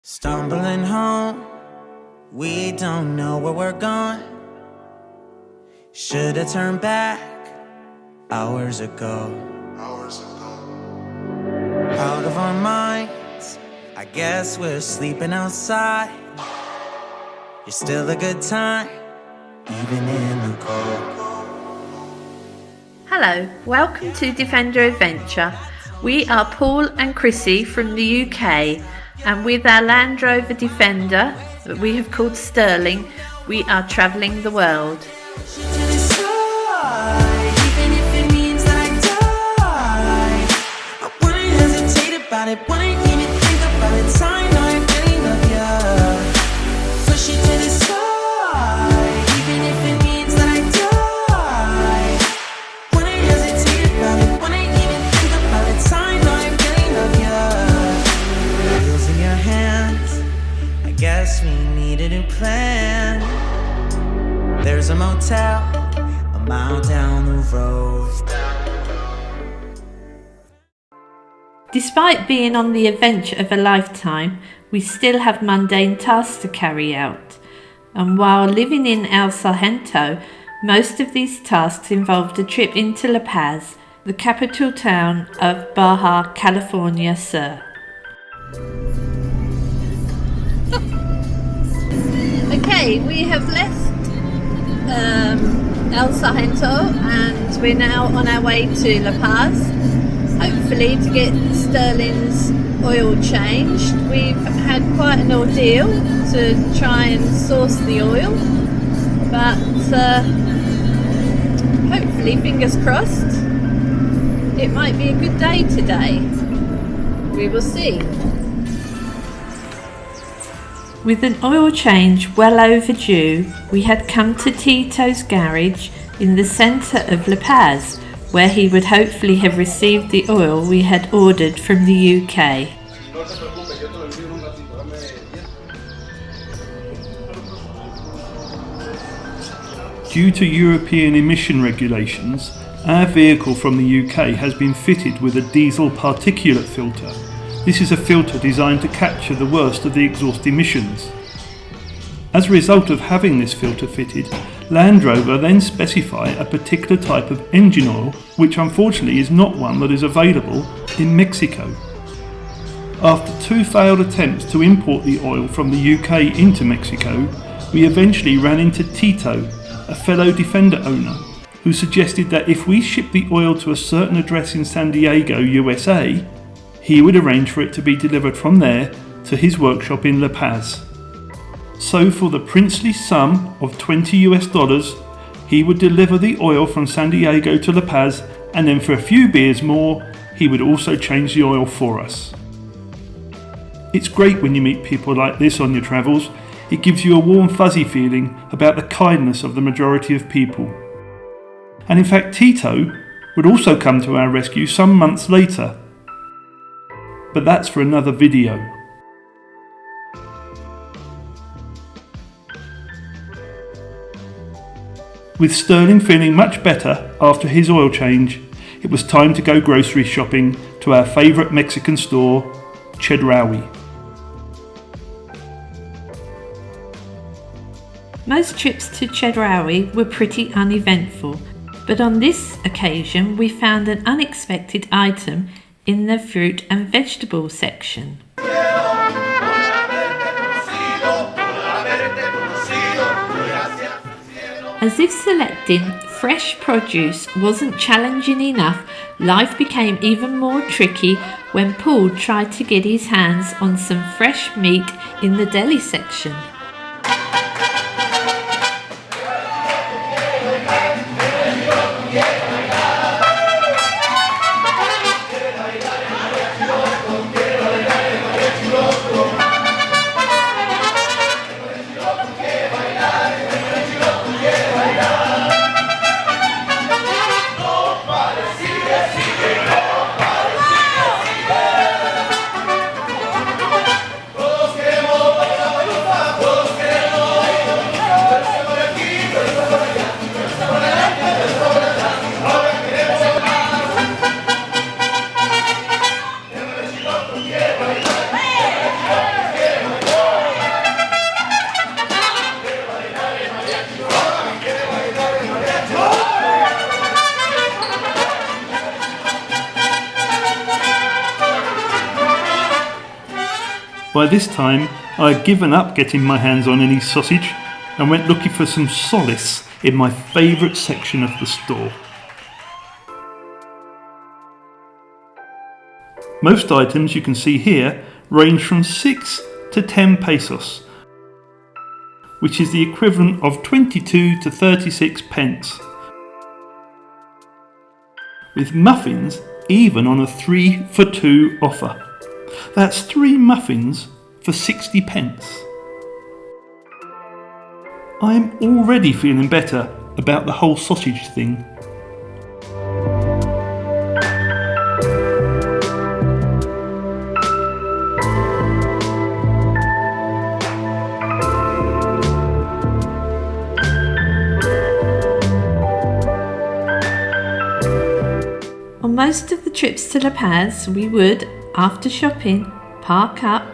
Stumbling home, we don't know where we're going. Should've turned back hours ago. Out of our minds, I guess we're sleeping outside. You're still a good time, even in the cold. Hello, welcome to Defender Adventure. We are Paul and Chrissy from the UK, and with our Land Rover Defender that we have called Sterling, we are travelling the world. Guess we need a new plan. There's a motel a mile down the road. Despite being on the adventure of a lifetime, we still have mundane tasks to carry out. And while living in El Sargento, most of these tasks involved a trip into La Paz, the capital town of Baja California, Sur. Okay, we have left El Sargento and we're now on our way to La Paz, hopefully to get Sterling's oil changed. We've had quite an ordeal to try and source the oil, but hopefully, fingers crossed, it might be a good day today. We will see. With an oil change well overdue, we had come to Tito's garage in the centre of La Paz, where he would hopefully have received the oil we had ordered from the UK. Due to European emission regulations, our vehicle from the UK has been fitted with a diesel particulate filter. This is a filter designed to capture the worst of the exhaust emissions. As a result of having this filter fitted, Land Rover then specify a particular type of engine oil, which unfortunately is not one that is available in Mexico. After 2 failed attempts to import the oil from the UK into Mexico, we eventually ran into Tito, a fellow Defender owner, who suggested that if we shipped the oil to a certain address in San Diego, USA, he would arrange for it to be delivered from there to his workshop in La Paz. So for the princely sum of $20, he would deliver the oil from San Diego to La Paz, and then for a few beers more, he would also change the oil for us. It's great when you meet people like this on your travels. It gives you a warm fuzzy feeling about the kindness of the majority of people. And in fact, Tito would also come to our rescue some months later. But that's for another video. With Sterling feeling much better after his oil change, it was time to go grocery shopping to our favourite Mexican store, Chedraui. Most trips to Chedraui were pretty uneventful, but on this occasion we found an unexpected item in the fruit and vegetable section. As if selecting fresh produce wasn't challenging enough, life became even more tricky when Paul tried to get his hands on some fresh meat in the deli section. By this time, I had given up getting my hands on any sausage and went looking for some solace in my favourite section of the store. Most items you can see here range from 6 to 10 pesos, which is the equivalent of 22 to 36 pence, with muffins even on a 3 for 2 offer. That's 3 muffins for 60 pence. I am already feeling better about the whole sausage thing. On most of the trips to La Paz, we would, after shopping, park up,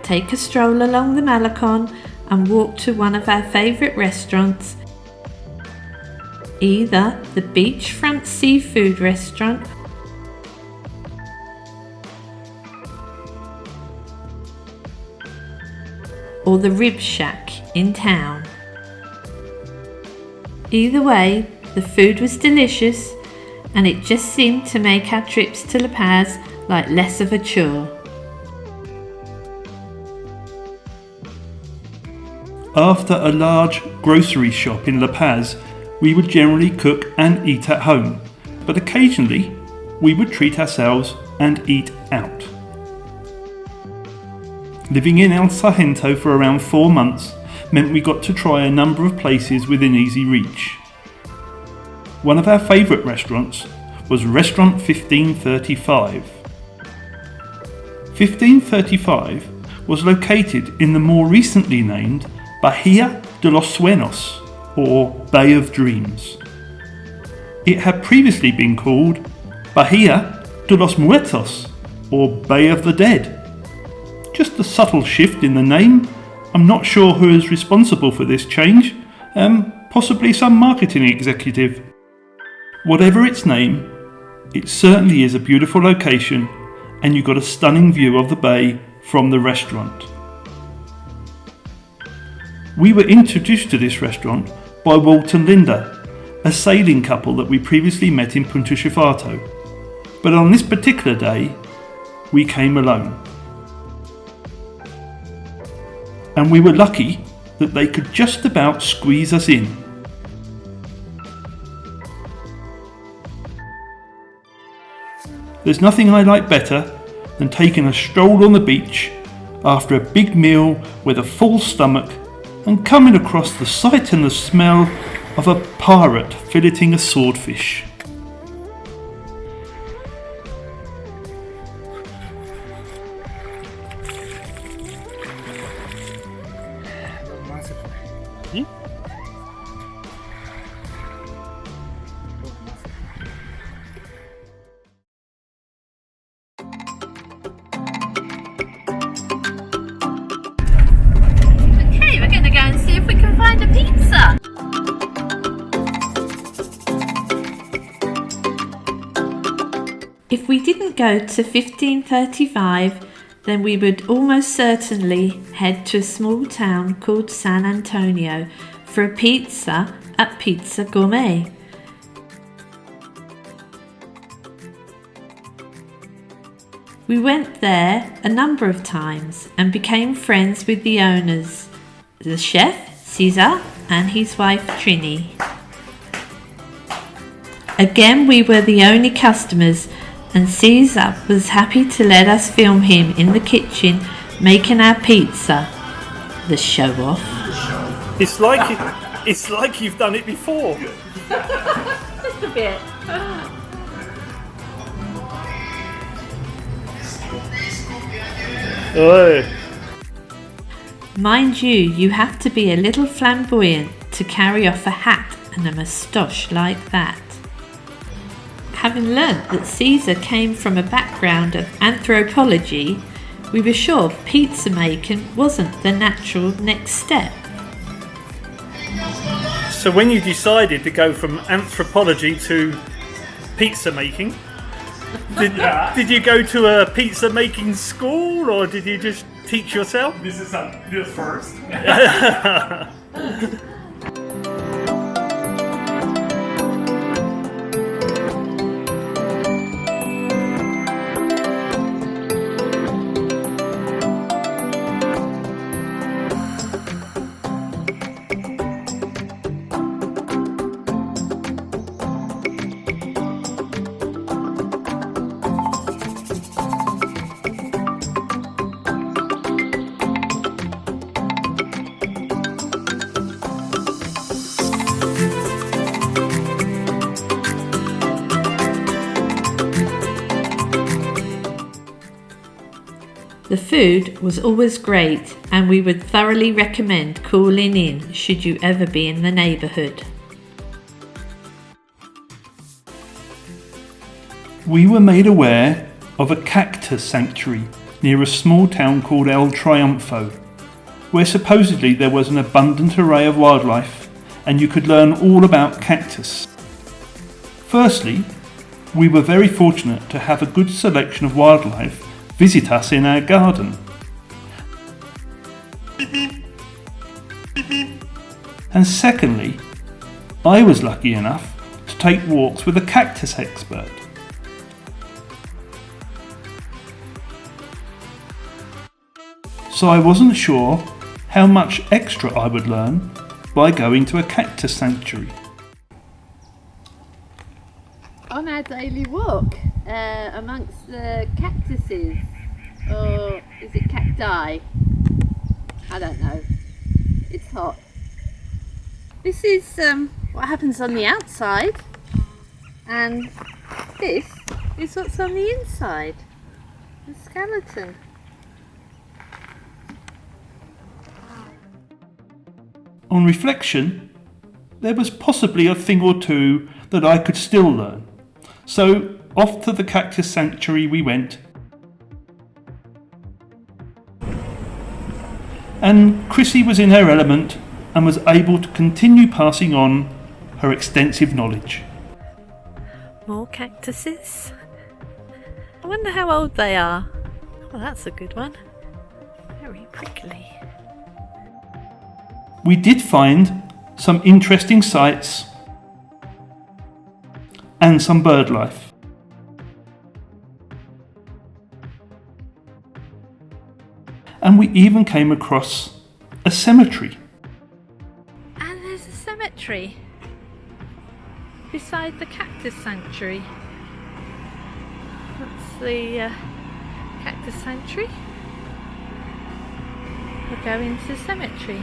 take a stroll along the Malecon and walk to one of our favourite restaurants, either the beachfront seafood restaurant or the rib shack in town. Either way, the food was delicious and it just seemed to make our trips to La Paz like less of a chore. After a large grocery shop in La Paz, we would generally cook and eat at home, but occasionally we would treat ourselves and eat out. Living in El Sargento for around 4 months meant we got to try a number of places within easy reach. One of our favourite restaurants was Restaurant 1535. 1535 was located in the more recently named Baja de los Sueños, or Bay of Dreams. It had previously been called Baja de los Muertos, or Bay of the Dead. Just a subtle shift in the name. I'm not sure who is responsible for this change, possibly some marketing executive. Whatever its name, it certainly is a beautiful location and you got a stunning view of the bay from the restaurant. We were introduced to this restaurant by Walt and Linda, a sailing couple that we previously met in Punta Chifato. But on this particular day, we came alone. And we were lucky that they could just about squeeze us in. There's nothing I like better than taking a stroll on the beach after a big meal with a full stomach and coming across the sight and the smell of a pirate filleting a swordfish. Okay, we're going to go and see if we can find a pizza. If we didn't go to 1535, then we would almost certainly head to a small town called San Antonio for a pizza at Pizza Gourmet. We went there a number of times and became friends with the owners, the chef, Cesar, and his wife, Trini. Again, we were the only customers, and Cesar was happy to let us film him in the kitchen making our pizza. The show off. It's like you've done it before. Just a bit. Oh. Mind you, you have to be a little flamboyant to carry off a hat and a moustache like that. Having learnt that Caesar came from a background of anthropology, we were sure pizza making wasn't the natural next step. So when you decided to go from anthropology to pizza making, did you go to a pizza making school or did you just teach yourself? This is the first. The food was always great, and we would thoroughly recommend calling in should you ever be in the neighbourhood. We were made aware of a cactus sanctuary near a small town called El Triunfo, where supposedly there was an abundant array of wildlife and you could learn all about cactus. Firstly, we were very fortunate to have a good selection of wildlife visit us in our garden. And secondly, I was lucky enough to take walks with a cactus expert. So I wasn't sure how much extra I would learn by going to a cactus sanctuary. On our daily walk amongst the cactuses, or is it cacti? I don't know. It's hot. This is what happens on the outside, and this is what's on the inside, the skeleton. On reflection, there was possibly a thing or two that I could still learn. So off to the cactus sanctuary we went. And Chrissy was in her element and was able to continue passing on her extensive knowledge. More cactuses. I wonder how old they are. Oh, that's a good one. Very prickly. We did find some interesting sights and some bird life. And we even came across a cemetery. And there's a cemetery beside the cactus sanctuary. That's the cactus sanctuary. We'll go into the cemetery.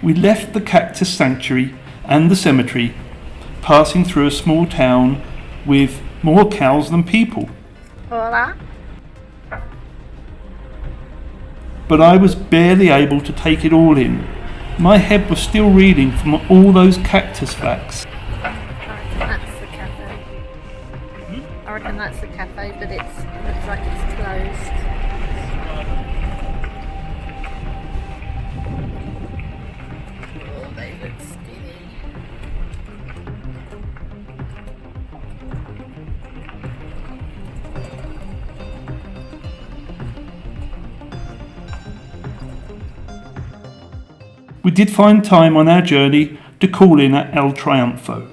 We left the cactus sanctuary and the cemetery, passing through a small town with more cows than people. Hola. But I was barely able to take it all in. My head was still reeling from all those cactus facts. That's the cafe. I reckon that's the cafe, but it looks like it's closed. Oh, they look skinny. We did find time on our journey to call in at El Triunfo.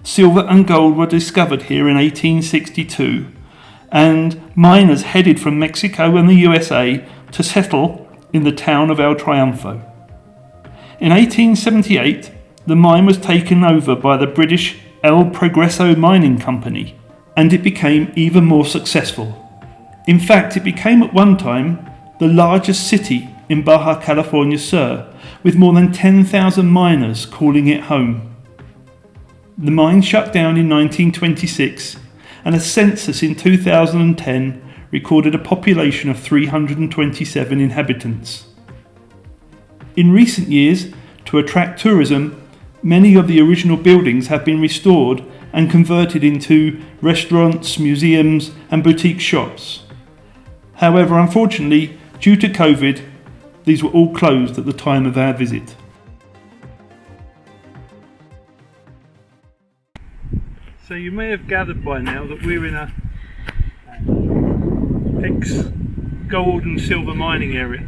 Silver and gold were discovered here in 1862, and miners headed from Mexico and the USA to settle in the town of El Triunfo. In 1878, the mine was taken over by the British El Progreso Mining Company, and it became even more successful. In fact, it became at one time the largest city in Baja California Sur, with more than 10,000 miners calling it home. The mine shut down in 1926, and a census in 2010 recorded a population of 327 inhabitants. In recent years, to attract tourism, many of the original buildings have been restored and converted into restaurants, museums and boutique shops. However, unfortunately, due to COVID, these were all closed at the time of our visit. So you may have gathered by now that we're in a ex-gold and silver mining area,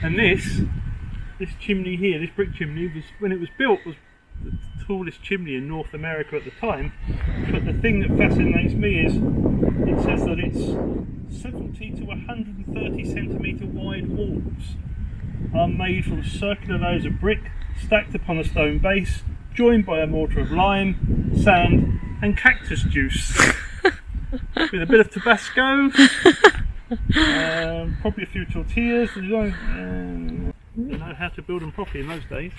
and this chimney here, this brick chimney, was, when it was built, was the tallest chimney in North America at the time. But the thing that fascinates me is it says that it's 70 to 130 centimetre wide walls are made from circular layers of brick stacked upon a stone base, joined by a mortar of lime, sand and cactus juice with a bit of Tabasco, probably a few tortillas. You know how to build them properly in those days.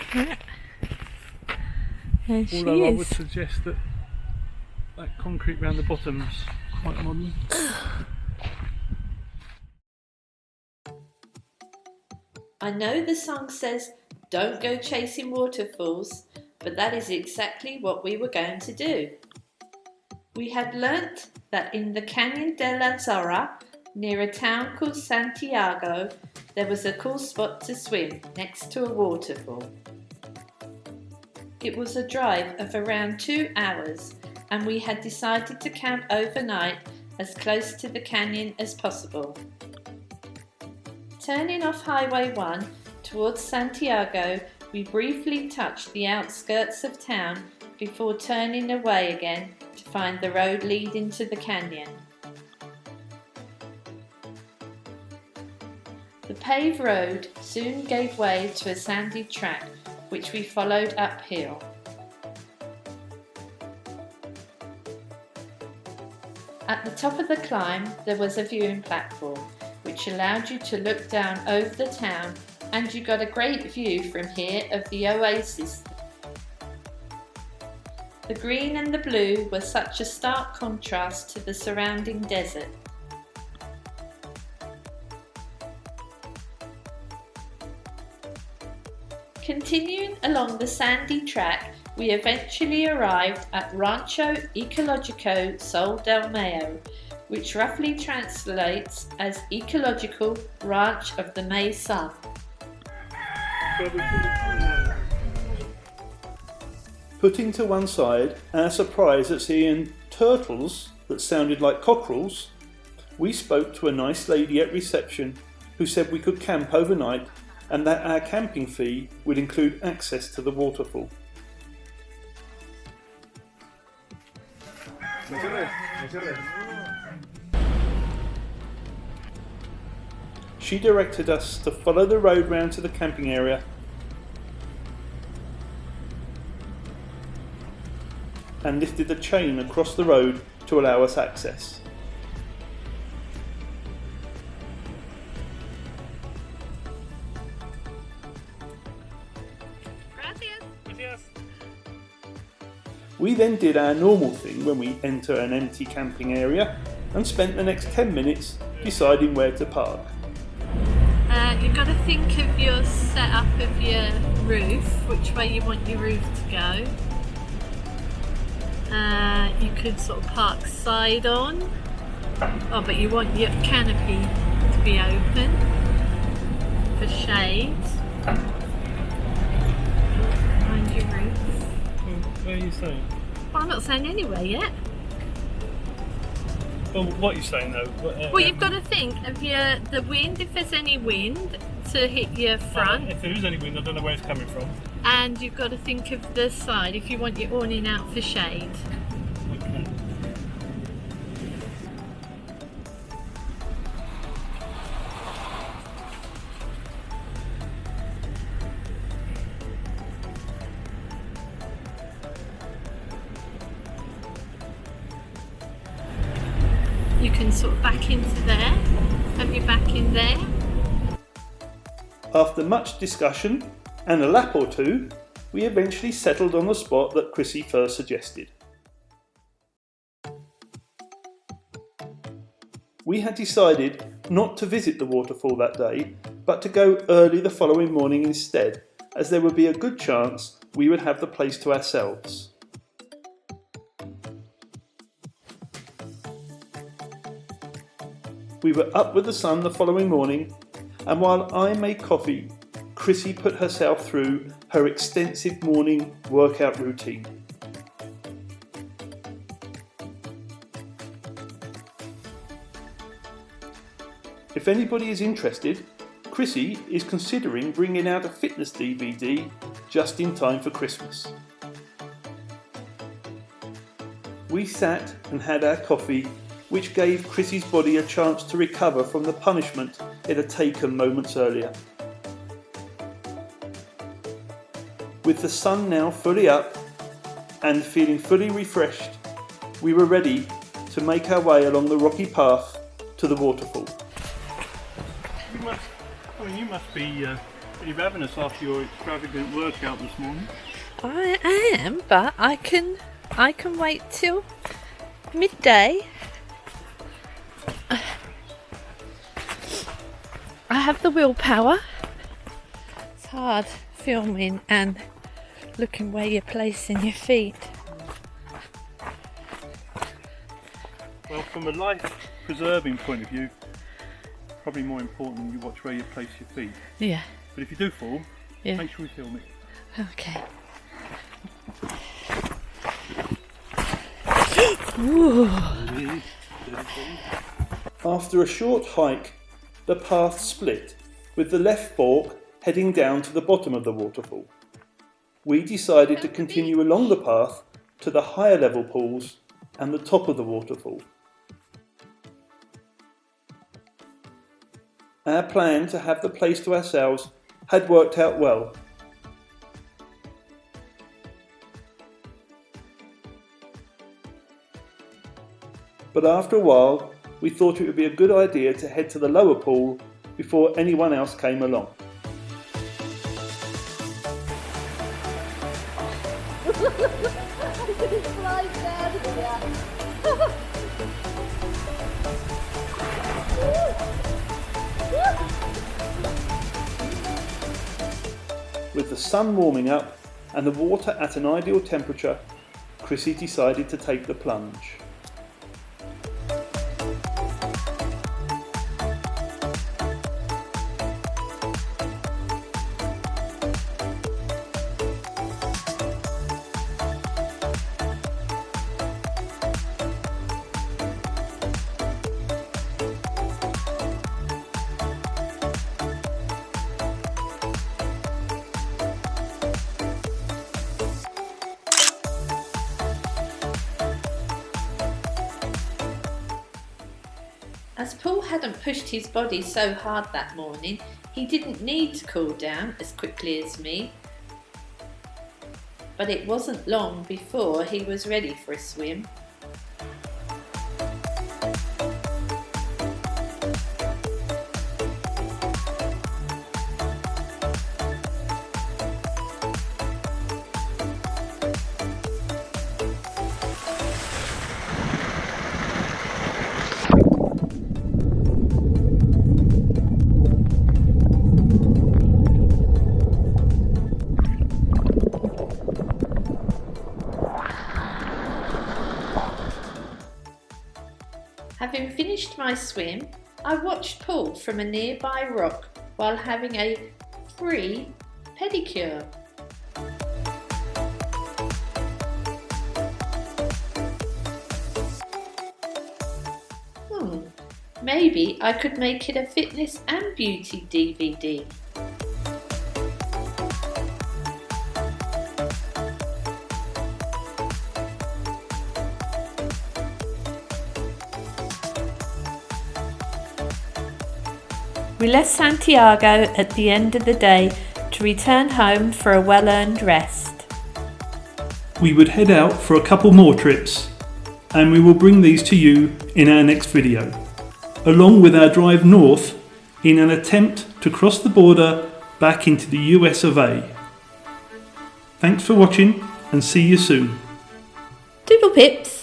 Although I would suggest that concrete round the bottom's quite modern. I know the song says don't go chasing waterfalls, but that is exactly what we were going to do. We had learnt that in the Canyon de la Zorra, near a town called Santiago, there was a cool spot to swim next to a waterfall. It was a drive of around 2 hours, and we had decided to camp overnight as close to the canyon as possible. Turning off Highway 1 towards Santiago, we briefly touched the outskirts of town before turning away again to find the road leading to the canyon. The paved road soon gave way to a sandy track which we followed uphill. At the top of the climb there was a viewing platform which allowed you to look down over the town, and you got a great view from here of the oasis. The green and the blue were such a stark contrast to the surrounding desert. Continuing along the sandy track, we eventually arrived at Rancho Ecológico Sol del Mayo, which roughly translates as Ecological Ranch of the May Sun. Putting to one side our surprise at seeing turtles that sounded like cockerels, we spoke to a nice lady at reception who said we could camp overnight and that our camping fee would include access to the waterfall. She directed us to follow the road round to the camping area and lifted the chain across the road to allow us access. We then did our normal thing when we enter an empty camping area and spent the next 10 minutes deciding where to park. You've got to think of your setup of your roof, which way you want your roof to go. You could sort of park side on, but you want your canopy to be open for shade behind your roof. What are you saying? Well, I'm not saying anywhere yet. Well, what are you saying though? Well, you've got to think of the wind, if there's any wind to hit your front. If there is any wind, I don't know where it's coming from. And you've got to think of the side if you want your awning out for shade. Okay. You can sort of back into there, have your back in there. After much discussion and a lap or two, we eventually settled on the spot that Chrissy first suggested. We had decided not to visit the waterfall that day, but to go early the following morning instead, as there would be a good chance we would have the place to ourselves. We were up with the sun the following morning, and while I made coffee, Chrissy put herself through her extensive morning workout routine. If anybody is interested, Chrissy is considering bringing out a fitness DVD just in time for Christmas. We sat and had our coffee, which gave Chrissy's body a chance to recover from the punishment it had taken moments earlier. With the sun now fully up and feeling fully refreshed, we were ready to make our way along the rocky path to the waterfall. You must be pretty ravenous after your extravagant workout this morning. I am, but I can wait till midday. I have the willpower. It's hard filming and looking where you're placing your feet. Well, from a life-preserving point of view, probably more important you watch where you place your feet. Yeah. But if you do fall, Yeah. make sure you film it. Okay. Ooh. After a short hike, the path split, with the left fork heading down to the bottom of the waterfall. We decided to continue along the path to the higher level pools and the top of the waterfall. Our plan to have the place to ourselves had worked out well. But after a while, we thought it would be a good idea to head to the lower pool before anyone else came along. With the sun warming up and the water at an ideal temperature, Chrissy decided to take the plunge. As Paul hadn't pushed his body so hard that morning, he didn't need to cool down as quickly as me. But it wasn't long before he was ready for a swim. Having finished my swim, I watched Paul from a nearby rock while having a free pedicure. Maybe I could make it a fitness and beauty DVD. We left Santiago at the end of the day to return home for a well-earned rest. We would head out for a couple more trips, and we will bring these to you in our next video, along with our drive north in an attempt to cross the border back into the US of A. Thanks for watching and see you soon. Doodle pips!